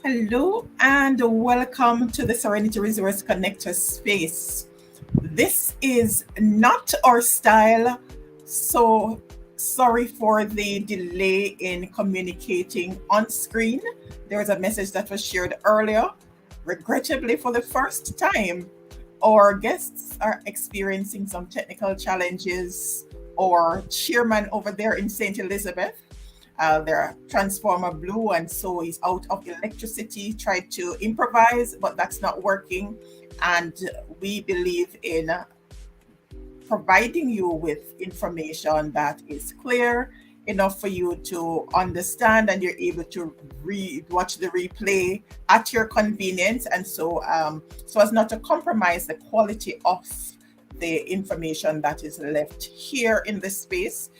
Hello and welcome to the Serenity Resource Connector space. This is not our style, so sorry for the delay in communicating on screen. There was a message that was shared earlier. Regrettably, for the first time, our guests are experiencing some technical challenges. Our chairman over there in St. Elizabeth, their transformer blew and so he's out of electricity. Tried to improvise, but that's not working. And we believe in providing you with information that is clear enough for you to understand, and you're able to watch the replay at your convenience, and so as not to compromise the quality of the information that is left here in this space.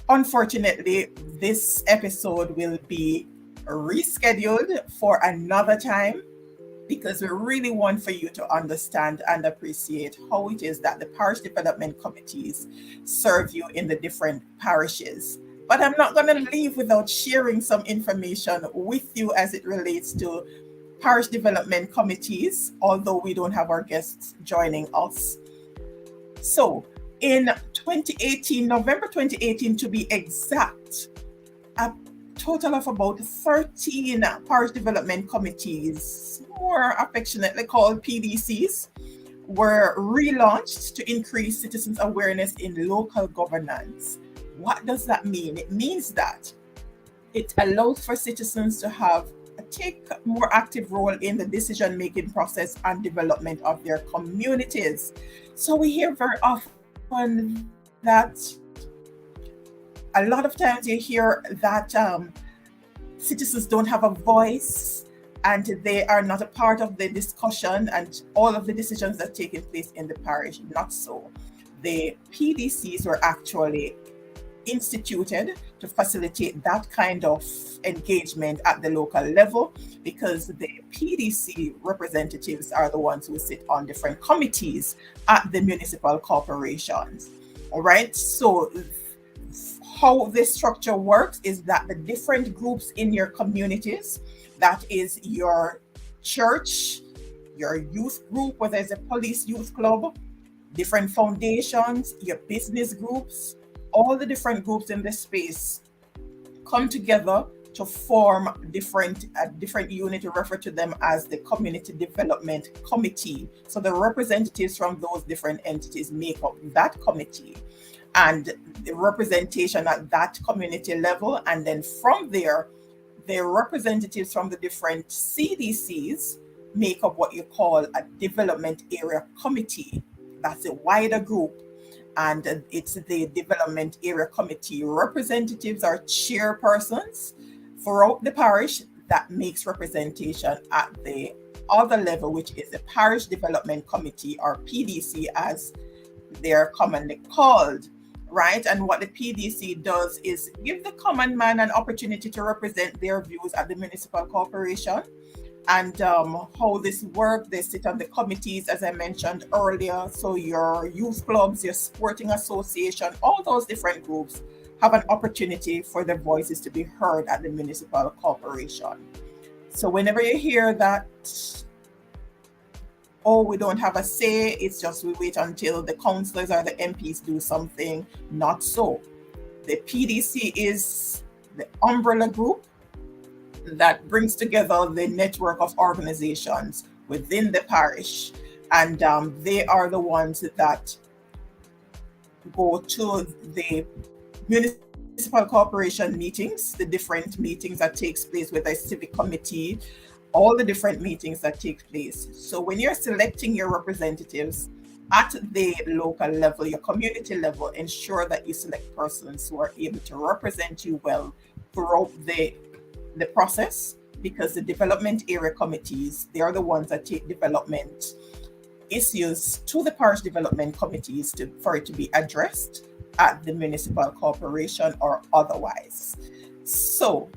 Unfortunately, this episode will be rescheduled for another time because we really want for you to understand and appreciate how it is that the parish development committees serve you in the different parishes. But I'm not going to leave without sharing some information with you as it relates to parish development committees, although we don't have our guests joining us. So, in 2018, November 2018 to be exact, a total of about 13 parish development committees, more affectionately called PDCs, were relaunched to increase citizens' awareness in local governance. What does that mean? It means that it allows for citizens to take a more active role in the decision-making process and development of their communities. So we hear very often that a lot of times you hear that citizens don't have a voice and they are not a part of the discussion and all of the decisions that take place in the parish. Not so. The PDCs were actually instituted to facilitate that kind of engagement at the local level, because the PDC representatives are the ones who sit on different committees at the municipal corporations. All right. So how this structure works is that the different groups in your communities, that is your church, your youth group, whether it's a police youth club, different foundations, your business groups, all the different groups in this space come together to form a different unit. To refer to them as the Community Development Committee. So the representatives from those different entities make up that committee, and the representation at that community level. And then from there, the representatives from the different CDCs make up what you call a Development Area Committee. That's a wider group. And it's the Development Area Committee representatives are chairpersons throughout the parish that makes representation at the other level, which is the Parish Development Committee, or PDC as they're commonly called, right? And what the PDC does is give the common man an opportunity to represent their views at the municipal corporation. And how this works, they sit on the committees, as I mentioned earlier. So your youth clubs, your sporting association, all those different groups have an opportunity for their voices to be heard at the municipal corporation. So whenever you hear that, oh, we don't have a say, it's just we wait until the councillors or the MPs do something. Not so. The PDC is the umbrella group that brings together the network of organizations within the parish, and they are the ones that go to the municipal corporation meetings, the different meetings that takes place with a civic committee, all the different meetings that take place. So when you're selecting your representatives at the local level, your community level, ensure that you select persons who are able to represent you well throughout the process, because the development area committees, they are the ones that take development issues to the parish development committees for it to be addressed at the municipal corporation or otherwise. So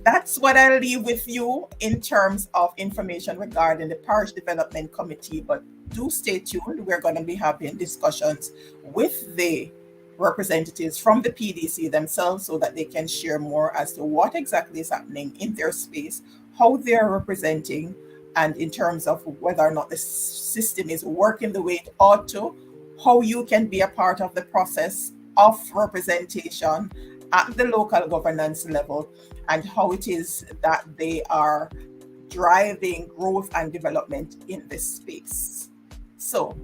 that's what I'll leave with you in terms of information regarding the parish development committee. But do stay tuned. We're going to be having discussions with the representatives from the PDC themselves so that they can share more as to what exactly is happening in their space, how they are representing, and in terms of whether or not the system is working the way it ought to, how you can be a part of the process of representation at the local governance level, and how it is that they are driving growth and development in this space. So,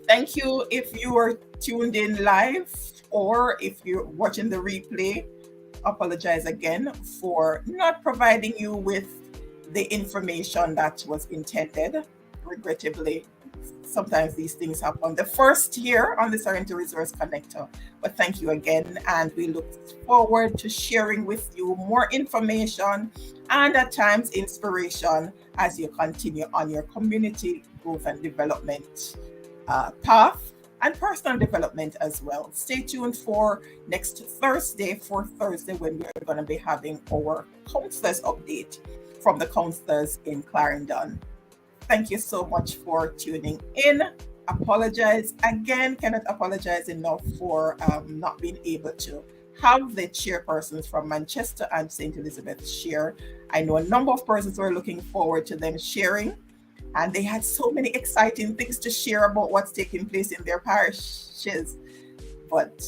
thank you if you are tuned in live, or if you're watching the replay. Apologize again for not providing you with the information that was intended. Regrettably, sometimes these things happen. The first here on the Serenity Resource Connector. But thank you again, and we look forward to sharing with you more information and at times inspiration as you continue on your community growth and development path and personal development as well. Stay tuned for next Thursday, when we're going to be having our counselors update from the counselors in Clarendon. Thank you so much for tuning in. Apologize again, cannot apologize enough for not being able to have the chairpersons from Manchester and St. Elizabeth share. I know a number of persons were looking forward to them sharing, and they had so many exciting things to share about what's taking place in their parishes. But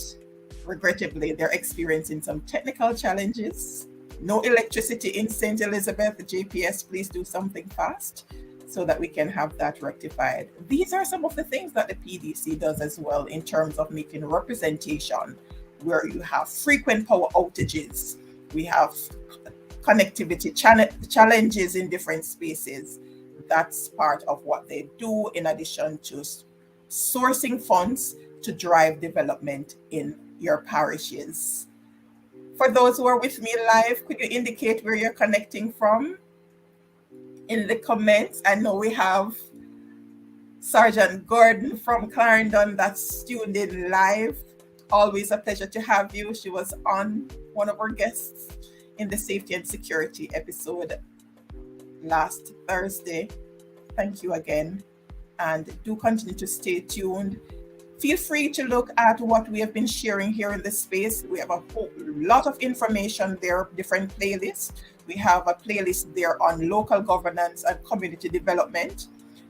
regrettably, they're experiencing some technical challenges. No electricity in St. Elizabeth. JPS, please do something fast so that we can have that rectified. These are some of the things that the PDC does as well in terms of making representation, where you have frequent power outages. We have connectivity challenges in different spaces. That's part of what they do, in addition to sourcing funds to drive development in your parishes. For those who are with me live, could you indicate where you're connecting from in the comments? I know we have Sergeant Gordon from Clarendon that's tuned in live. Always a pleasure to have you. She was on one of our guests in the safety and security episode last Thursday. Thank you again, and do continue to stay tuned. Feel free to look at what we have been sharing here in this space. We have a whole lot of information there, different playlists. We have a playlist there on local governance and community development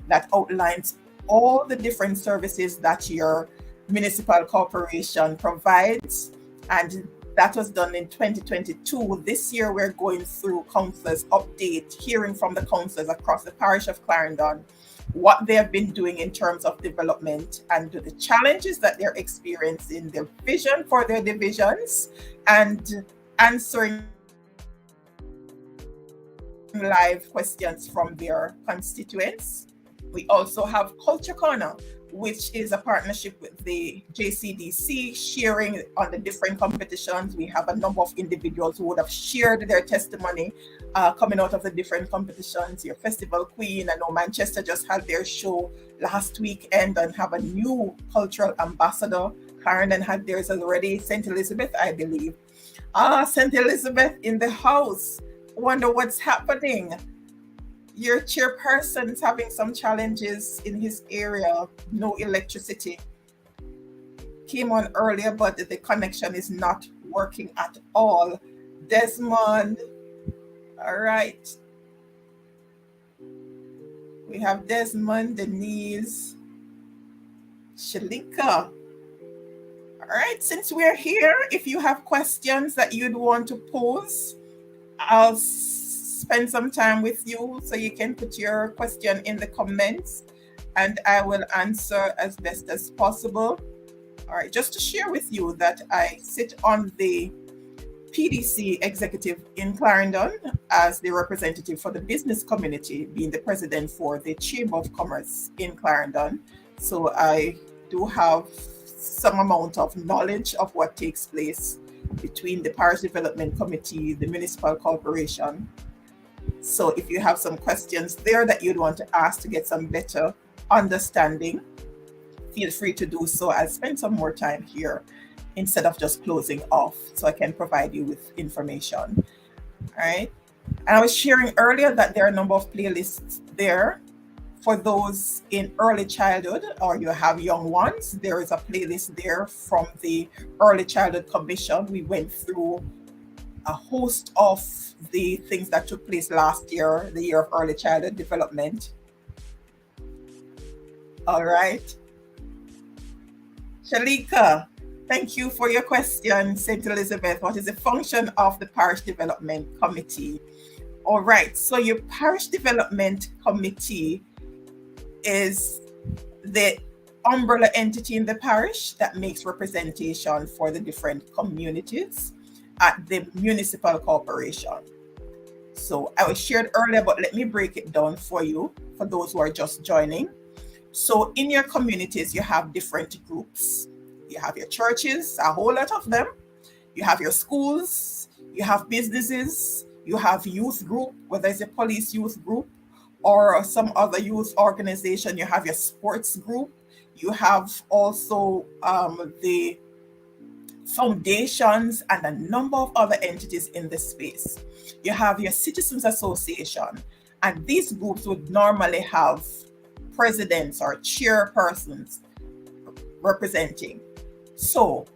that outlines all the different services that your municipal corporation provides, and that was done in 2022. This year, we're going through councillors update, hearing from the councillors across the parish of Clarendon, what they have been doing in terms of development and the challenges that they're experiencing, their vision for their divisions, and answering live questions from their constituents. We also have Culture Corner, which is a partnership with the JCDC, sharing on the different competitions. We have a number of individuals who would have shared their testimony coming out of the different competitions. Your Festival Queen, I know Manchester just had their show last weekend and have a new cultural ambassador. Clarendon had theirs already. St. Elizabeth, I believe. St. Elizabeth in the house. Wonder what's happening. Your chairperson is having some challenges in his area. No electricity. Came on earlier, but the connection is not working at all. Desmond. All right. We have Desmond, Denise, Shalika. All right, since we're here, if you have questions that you'd want to pose, I'll spend some time with you so you can put your question in the comments and I will answer as best as possible. All right, just to share with you that I sit on the PDC executive in Clarendon as the representative for the business community, being the president for the Chamber of Commerce in Clarendon. So I do have some amount of knowledge of what takes place between the Parish Development Committee, the municipal corporation. So if you have some questions there that you'd want to ask to get some better understanding, feel free to do so. I'll spend some more time here instead of just closing off so I can provide you with information. All right. And I was sharing earlier that there are a number of playlists there For those in early childhood or you have young ones, there is a playlist there from the Early Childhood Commission. We went through a host of the things that took place last year, the year of early childhood development. All right. Shalika, thank you for your question. St. Elizabeth, what is the function of the Parish Development Committee? All right, so your Parish Development Committee is the umbrella entity in the parish that makes representation for the different communities at the municipal corporation. So I was shared earlier, but let me break it down for you, for those who are just joining. So in your communities, you have different groups. You have your churches, a whole lot of them. You have your schools, you have businesses, you have youth group, whether it's a police youth group or some other youth organization. You have your sports group. You have also the foundations and a number of other entities in this space. You have your citizens association, and these groups would normally have presidents or chairpersons representing. So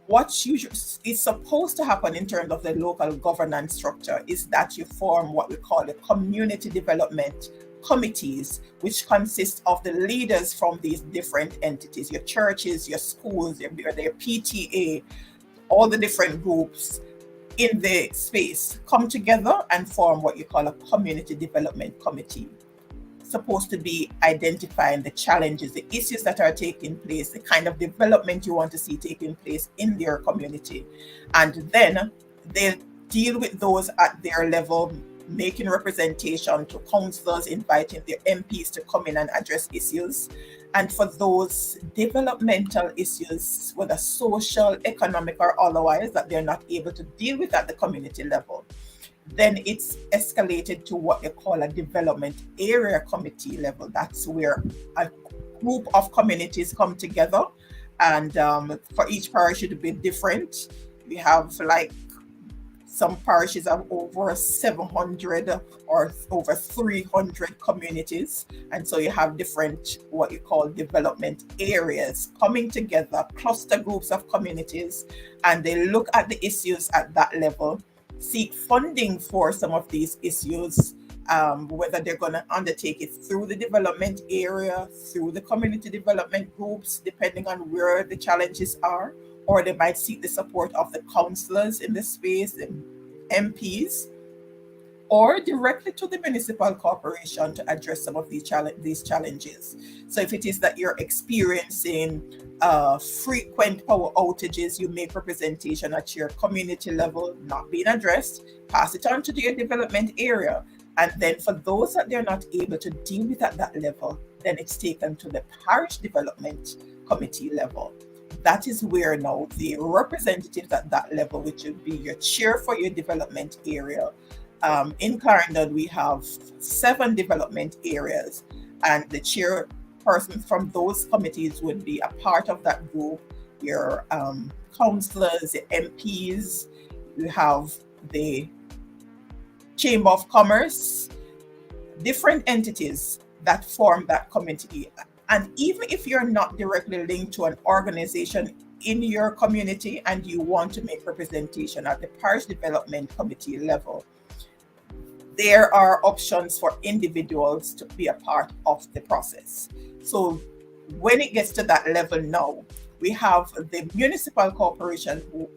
what usually is supposed to happen in terms of the local governance structure is that you form what we call the community development committees, which consist of the leaders from these different entities, your churches, your schools, your PTA, all the different groups in the space come together and form what you call a community development committee. Supposed to be identifying the challenges, the issues that are taking place, the kind of development you want to see taking place in their community. And then they deal with those at their level, making representation to councillors, inviting their MPs to come in and address issues. And for those developmental issues, whether social, economic, or otherwise, that they're not able to deal with at the community level, then it's escalated to what you call a development area committee level. That's where a group of communities come together, and for each parish it would be different. We have like some parishes have over 700 or over 300 communities, and so you have different what you call development areas coming together, cluster groups of communities, and they look at the issues at that level, seek funding for some of these issues, whether they're going to undertake it through the development area, through the community development groups, depending on where the challenges are, or they might seek the support of the councillors in the space, and MPs, or directly to the municipal corporation to address some of these challenges. So if it is that you're experiencing frequent power outages, you make representation at your community level not being addressed, pass it on to your development area. And then for those that they're not able to deal with at that level, then it's taken to the parish development committee level. That is where now the representatives at that level, which would be your chair for your development area. In Clarendon, we have 7 development areas, and the chairperson from those committees would be a part of that group. Your councillors, the MPs, you have the Chamber of Commerce, different entities that form that committee. And even if you're not directly linked to an organization in your community and you want to make representation at the parish development committee level, there are options for individuals to be a part of the process. So when it gets to that level now, we have the municipal corporation who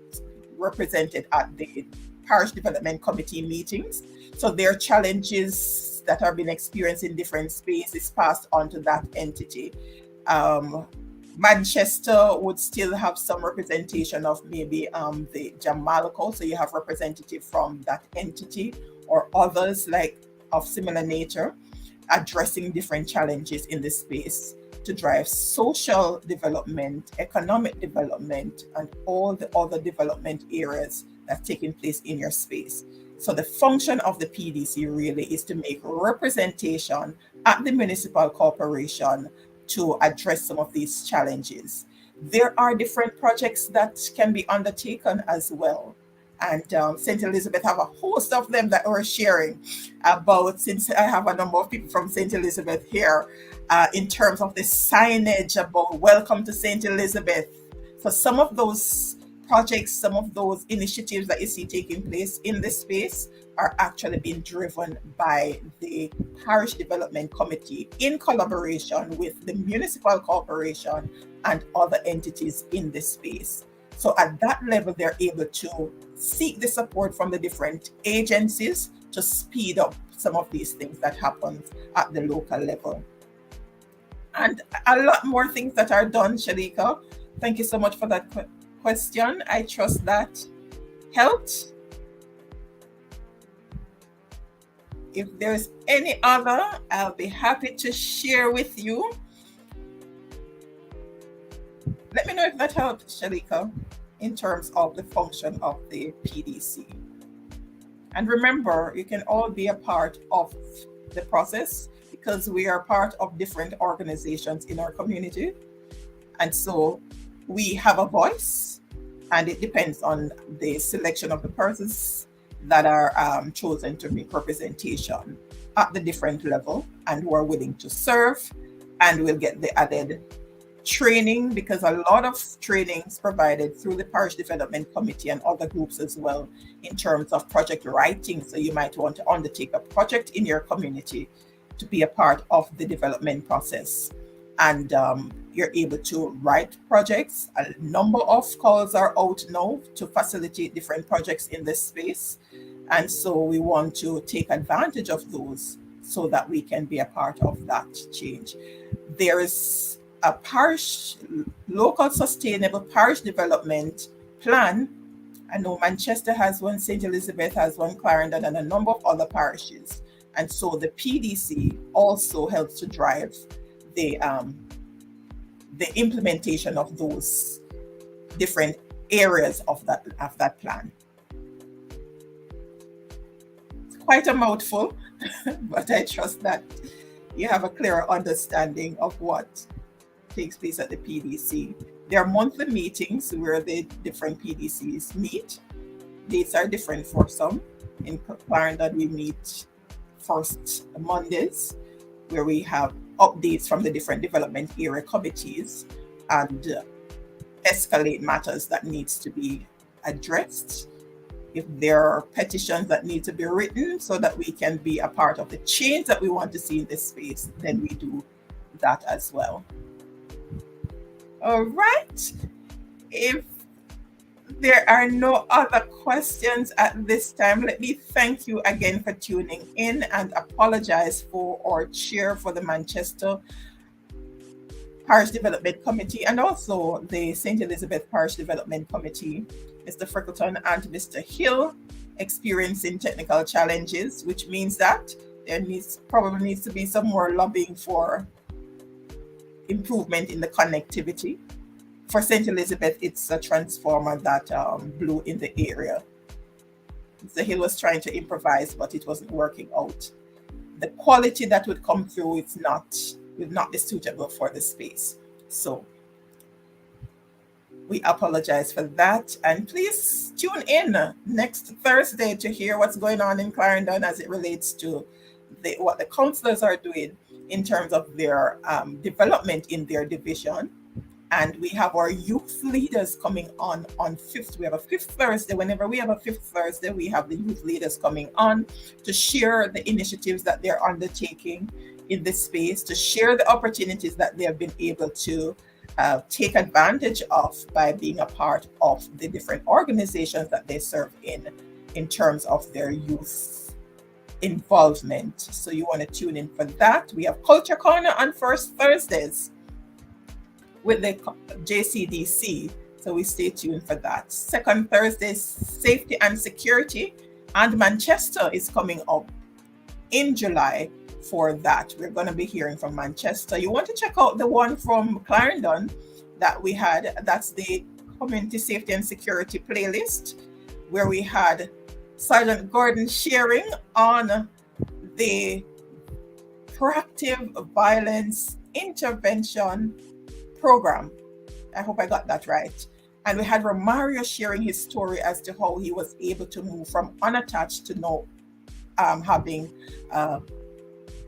represented at the parish development committee meetings. So their challenges that are being experienced in different spaces passed on to that entity. Manchester would still have some representation of maybe the Jamalco, so you have representative from that entity, or others like of similar nature, addressing different challenges in the space to drive social development, economic development, and all the other development areas that's taking place in your space. So the function of the PDC really is to make representation at the municipal corporation to address some of these challenges. There are different projects that can be undertaken as well. and St. Elizabeth have a host of them that we're sharing about, since I have a number of people from St. Elizabeth here, in terms of the signage about welcome to St. Elizabeth. So some of those projects, some of those initiatives that you see taking place in this space are actually being driven by the Parish Development Committee in collaboration with the Municipal Corporation and other entities in this space. So at that level, they're able to seek the support from the different agencies to speed up some of these things that happen at the local level. And a lot more things that are done, Shalika. Thank you so much for that question. I trust that helped. If there's any other, I'll be happy to share with you. Let me know if that helped, Shalika, in terms of the function of the PDC. And remember, you can all be a part of the process because we are part of different organizations in our community. And so we have a voice, and it depends on the selection of the persons that are chosen to make representation at the different level and who are willing to serve, and will get the added training, because a lot of trainings provided through the Parish Development Committee and other groups as well in terms of project writing. So you might want to undertake a project in your community to be a part of the development process. And you're able to write projects. A number of calls are out now to facilitate different projects in this space. And so we want to take advantage of those so that we can be a part of that change. There's a local sustainable parish development plan. I know Manchester has one, St. Elizabeth has one, Clarendon, and a number of other parishes. And so the PDC also helps to drive the implementation of those different areas of that plan. It's quite a mouthful, but I trust that you have a clearer understanding of what takes place at the PDC. There are monthly meetings where the different PDCs meet. Dates are different for some. In Clarendon, we meet first Mondays, where we have updates from the different development area committees and escalate matters that needs to be addressed. If there are petitions that need to be written so that we can be a part of the change that we want to see in this space, then we do that as well. All right. If there are no other questions at this time, let me thank you again for tuning in and apologize for our chair for the Manchester Parish Development Committee and also the St. Elizabeth Parish Development Committee, Mr. Freckleton and Mr. Hill, experiencing technical challenges, which means that there probably needs to be some more lobbying for improvement in the connectivity. For St. Elizabeth, it's a transformer that blew in the area. Mr. Hill was trying to improvise, but it wasn't working out. The quality that would come through would not be suitable for the space. So we apologize for that. And please tune in next Thursday to hear what's going on in Clarendon as it relates to what the councillors are doing in terms of their development in their division. And we have our youth leaders coming on 5th. We have a 5th Thursday. Whenever we have a 5th Thursday, we have the youth leaders coming on to share the initiatives that they're undertaking in this space, to share the opportunities that they have been able to take advantage of by being a part of the different organizations that they serve in terms of their youth involvement. So you want to tune in for that. We have Culture Corner on first Thursdays with the JCDC, so we stay tuned for that. Second Thursday, Safety and Security, and Manchester is coming up in July for that. We're going to be hearing from Manchester. You want to check out the one from Clarendon that we had. That's the Community Safety and Security playlist, where we had Sergeant Gordon sharing on the proactive violence intervention program. I hope I got that right. And we had Romario sharing his story as to how he was able to move from unattached to now having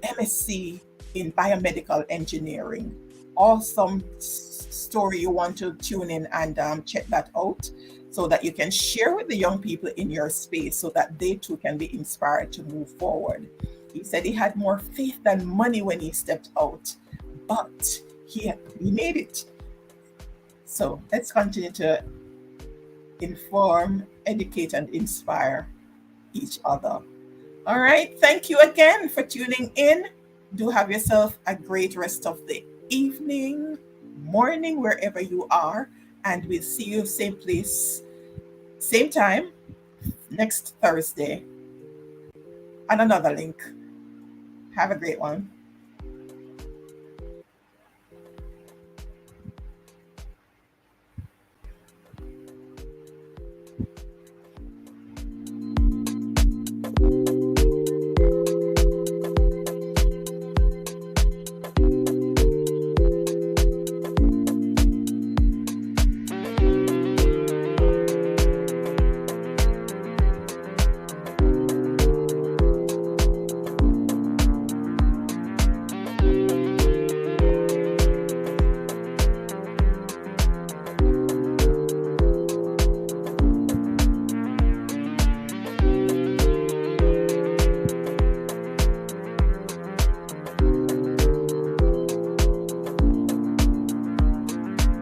MSc in biomedical engineering. Awesome story. You want to tune in and check that out so that you can share with the young people in your space so that they too can be inspired to move forward. He said he had more faith than money when he stepped out, but he made it. So let's continue to inform, educate, and inspire each other. All right. Thank you again for tuning in. Do have yourself a great rest of the evening, morning, wherever you are. And we'll see you same place, same time next Thursday on another link. Have a great one.